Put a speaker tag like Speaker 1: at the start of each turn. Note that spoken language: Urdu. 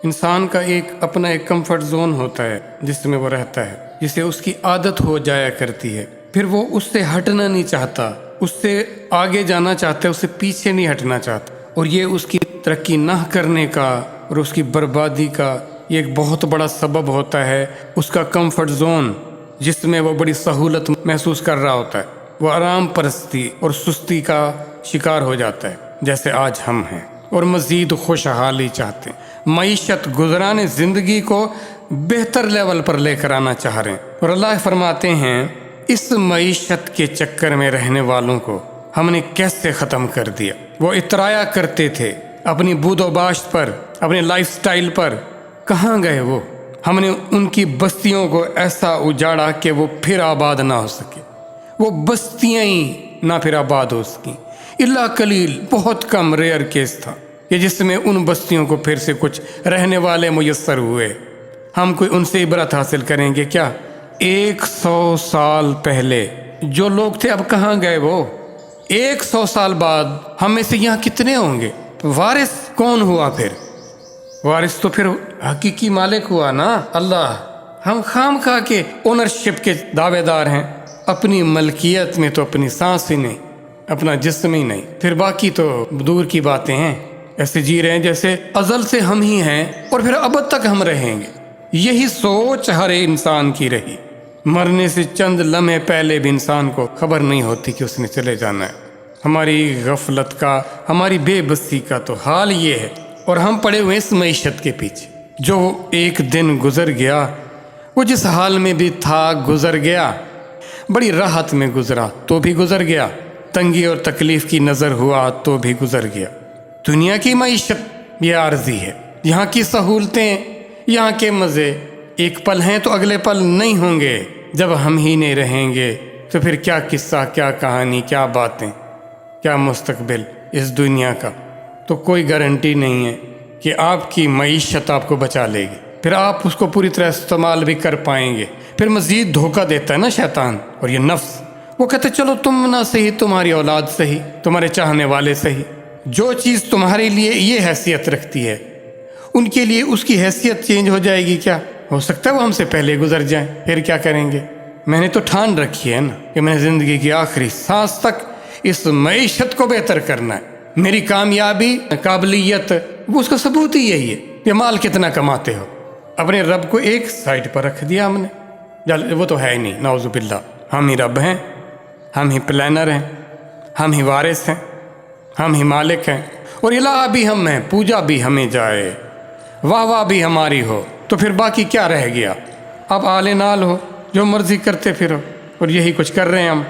Speaker 1: انسان کا اپنا ایک کمفرٹ زون ہوتا ہے جس میں وہ رہتا ہے، جسے اس کی عادت ہو جایا کرتی ہے، پھر وہ اس سے ہٹنا نہیں چاہتا، اس سے آگے جانا چاہتا ہے، اس سے پیچھے نہیں ہٹنا چاہتا، اور یہ اس کی ترقی نہ کرنے کا اور اس کی بربادی کا یہ ایک بہت بڑا سبب ہوتا ہے۔ اس کا کمفرٹ زون جس میں وہ بڑی سہولت محسوس کر رہا ہوتا ہے، وہ آرام پرستی اور سستی کا شکار ہو جاتا ہے، جیسے آج ہم ہیں، اور مزید خوشحالی چاہتے ہیں، معیشت گزرانے زندگی کو بہتر لیول پر لے کر آنا چاہ رہے ہیں۔ اور اللہ فرماتے ہیں اس معیشت کے چکر میں رہنے والوں کو ہم نے کیسے ختم کر دیا۔ وہ اترایا کرتے تھے اپنی بود و باشت پر، اپنے لائف سٹائل پر، کہاں گئے وہ؟ ہم نے ان کی بستیوں کو ایسا اجاڑا کہ وہ پھر آباد نہ ہو سکے، وہ بستیاں ہی نہ پھر آباد ہو سکیں، الا قلیل، بہت کم ریئر کیس تھا کہ جس میں ان بستیوں کو پھر سے کچھ رہنے والے میسر ہوئے۔ ہم کوئی ان سے عبرت حاصل کریں گے کیا؟ 100 سال پہلے جو لوگ تھے اب کہاں گئے وہ؟ 100 سال بعد ہم میں سے یہاں کتنے ہوں گے؟ وارث کون ہوا پھر؟ وارث تو پھر حقیقی مالک ہوا نا، اللہ۔ ہم خام خواہ کے اونرشپ کے دعوے دار ہیں، اپنی ملکیت میں تو اپنی سانس ہی نہیں، اپنا جسم ہی نہیں، پھر باقی تو دور کی باتیں ہیں۔ ایسے جی رہے ہیں جیسے ازل سے ہم ہی ہیں اور پھر ابد تک ہم رہیں گے۔ یہی سوچ ہر انسان کی رہی۔ مرنے سے چند لمحے پہلے بھی انسان کو خبر نہیں ہوتی کہ اس نے چلے جانا ہے۔ ہماری غفلت کا، ہماری بے بسی کا تو حال یہ ہے، اور ہم پڑے ہوئے اس معیشت کے پیچھے۔ جو ایک دن گزر گیا وہ جس حال میں بھی تھا گزر گیا، بڑی راحت میں گزرا تو بھی گزر گیا، تنگی اور تکلیف کی نظر ہوا تو بھی گزر گیا۔ دنیا کی معیشت یہ عارضی ہے، یہاں کی سہولتیں، یہاں کے مزے ایک پل ہیں تو اگلے پل نہیں ہوں گے۔ جب ہم ہی نہیں رہیں گے تو پھر کیا قصہ، کیا کہانی، کیا باتیں، کیا مستقبل اس دنیا کا؟ تو کوئی گارنٹی نہیں ہے کہ آپ کی معیشت آپ کو بچا لے گی، پھر آپ اس کو پوری طرح استعمال بھی کر پائیں گے۔ پھر مزید دھوکہ دیتا ہے نا شیطان اور یہ نفس، وہ کہتے چلو تم نہ صحیح، تمہاری اولاد صحیح، تمہارے چاہنے والے صحیح، جو چیز تمہارے لیے یہ حیثیت رکھتی ہے ان کے لیے اس کی حیثیت چینج ہو جائے گی کیا؟ ہو سکتا ہے وہ ہم سے پہلے گزر جائیں، پھر کیا کریں گے؟ میں نے تو ٹھان رکھی ہے نا کہ میں زندگی کی آخری سانس تک اس معیشت کو بہتر کرنا ہے۔ میری کامیابی، قابلیت، وہ اس کا ثبوت ہی یہی ہے کہ مال کتنا کماتے ہو۔ اپنے رب کو ایک سائڈ پر رکھ دیا ہم نے، وہ تو ہے ہی نہیں، نعوذ باللہ۔ ہم ہی رب ہیں، ہم ہی پلانر ہیں، ہم ہی وارث ہیں، ہم ہی مالک ہیں، اور الہ بھی ہم ہیں، پوجا بھی ہمیں جائے، واہ واہ بھی ہماری ہو، تو پھر باقی کیا رہ گیا؟ اب آل نال ہو، جو مرضی کرتے پھرو، اور یہی کچھ کر رہے ہیں ہم۔